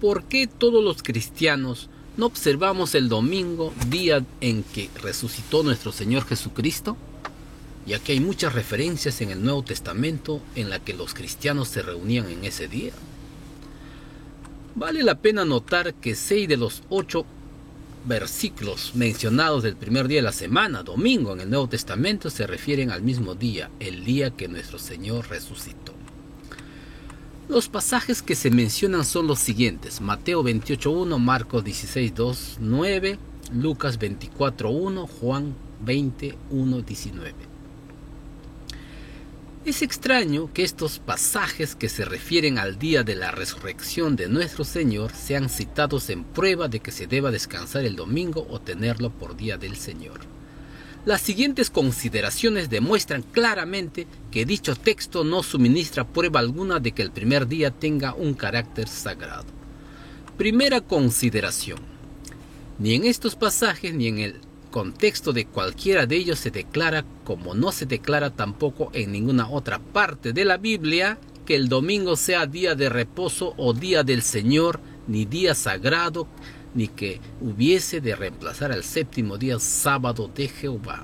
¿Por qué todos los cristianos no observamos el domingo, día en que resucitó nuestro Señor Jesucristo? Ya que hay muchas referencias en el Nuevo Testamento en las que los cristianos se reunían en ese día. Vale la pena notar que 6 de los 8 versículos mencionados del primer día de la semana, domingo, en el Nuevo Testamento se refieren al mismo día, el día que nuestro Señor resucitó. Los pasajes que se mencionan son los siguientes: Mateo 28:1, Marcos 16:2, 9, Lucas 24:1, Juan 20:1-19. Es extraño que estos pasajes que se refieren al día de la resurrección de nuestro Señor sean citados en prueba de que se deba descansar el domingo o tenerlo por día del Señor. Las siguientes consideraciones demuestran claramente que dicho texto no suministra prueba alguna de que el primer día tenga un carácter sagrado. Primera consideración: ni en estos pasajes ni en el contexto de cualquiera de ellos se declara, como no se declara tampoco en ninguna otra parte de la Biblia, que el domingo sea día de reposo o día del Señor, ni día sagrado, ni que hubiese de reemplazar al séptimo día sábado de Jehová.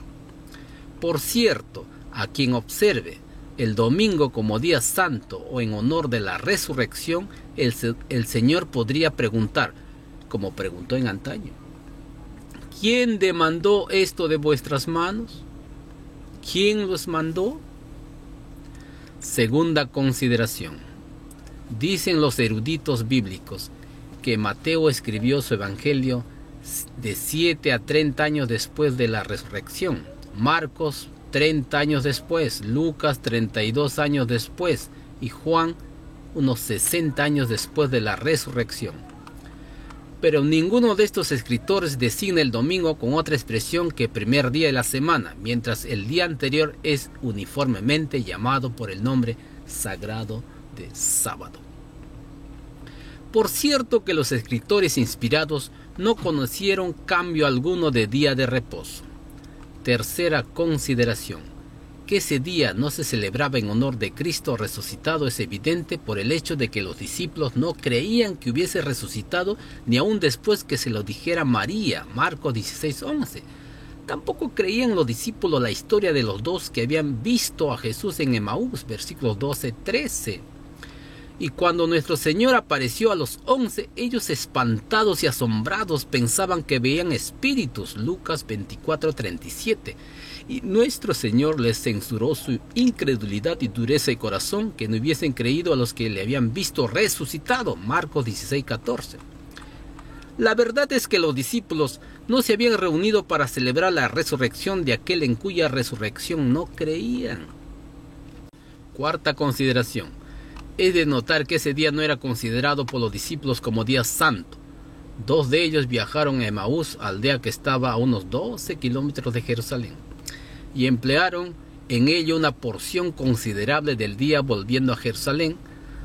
Por cierto, a quien observe el domingo como día santo o en honor de la resurrección, el Señor podría preguntar, como preguntó en antaño: ¿quién demandó esto de vuestras manos? ¿Quién los mandó? Segunda consideración: dicen los eruditos bíblicos que Mateo escribió su evangelio de 7 a 30 años después de la resurrección, Marcos 30 años después, Lucas 32 años después y Juan unos 60 años después de la resurrección. Pero ninguno de estos escritores designa el domingo con otra expresión que primer día de la semana, mientras el día anterior es uniformemente llamado por el nombre sagrado de sábado. Por cierto que los escritores inspirados no conocieron cambio alguno de día de reposo. Tercera consideración: que ese día no se celebraba en honor de Cristo resucitado es evidente por el hecho de que los discípulos no creían que hubiese resucitado ni aun después que se lo dijera María, Marcos 16:11. Tampoco creían los discípulos la historia de los dos que habían visto a Jesús en Emaús, versículos 12-13. Y cuando nuestro Señor apareció a los 11, ellos espantados y asombrados pensaban que veían espíritus, Lucas 24:37. Y nuestro Señor les censuró su incredulidad y dureza de corazón, que no hubiesen creído a los que le habían visto resucitado, Marcos 16:14. La verdad es que los discípulos no se habían reunido para celebrar la resurrección de aquel en cuya resurrección no creían. Cuarta consideración: es de notar que ese día no era considerado por los discípulos como día santo. 2 de ellos viajaron a Emaús, aldea que estaba a unos 12 kilómetros de Jerusalén, y emplearon en ello una porción considerable del día volviendo a Jerusalén.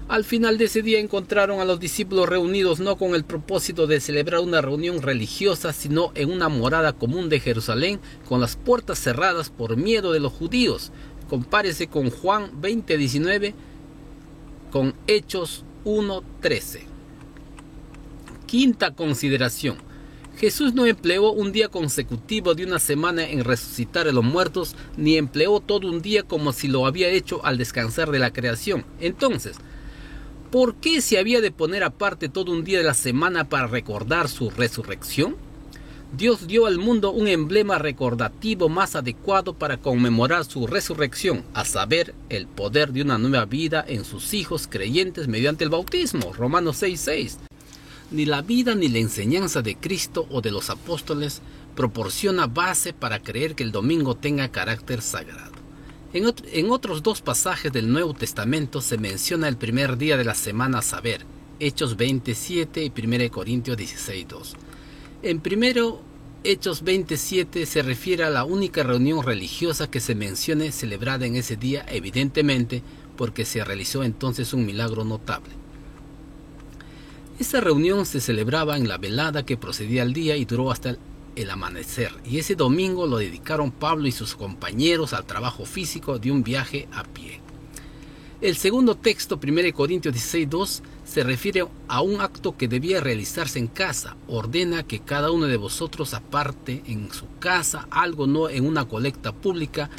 Al final de ese día encontraron a los discípulos reunidos no con el propósito de celebrar una reunión religiosa, sino en una morada común de Jerusalén, con las puertas cerradas por miedo de los judíos. Compárese con Juan 20:19, con Hechos 1:13. Quinta consideración: Jesús no empleó un día consecutivo de una semana en resucitar a los muertos, ni empleó todo un día como si lo había hecho al descansar de la creación. Entonces, ¿por qué se había de poner aparte todo un día de la semana para recordar su resurrección? Dios dio al mundo un emblema recordativo más adecuado para conmemorar su resurrección, a saber, el poder de una nueva vida en sus hijos creyentes mediante el bautismo, Romanos 6:6. Ni la vida ni la enseñanza de Cristo o de los apóstoles proporciona base para creer que el domingo tenga carácter sagrado. En otros 2 pasajes del Nuevo Testamento se menciona el primer día de la semana, a saber, Hechos 20:7 y 1 Corintios 16:2. En primero, Hechos 20:7 se refiere a la única reunión religiosa que se mencione celebrada en ese día, evidentemente porque se realizó entonces un milagro notable. Esa reunión se celebraba en la velada que procedía al día y duró hasta el amanecer, y ese domingo lo dedicaron Pablo y sus compañeros al trabajo físico de un viaje a pie. El segundo texto, 1 Corintios 16:2, se refiere a un acto que debía realizarse en casa. Ordena que cada uno de vosotros aparte en su casa algo, no en una colecta pública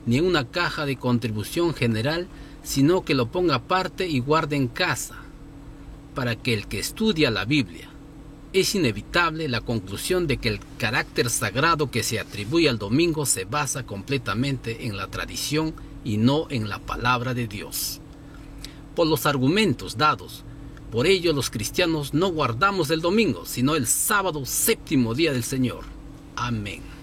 ni en una caja de contribución general, sino que lo ponga aparte y guarde en casa, para que el que estudia la Biblia. Es inevitable la conclusión de que el carácter sagrado que se atribuye al domingo se basa completamente en la tradición y no en la palabra de Dios. Por los argumentos dados, por ello los cristianos no guardamos el domingo, sino el sábado, séptimo día del Señor. Amén.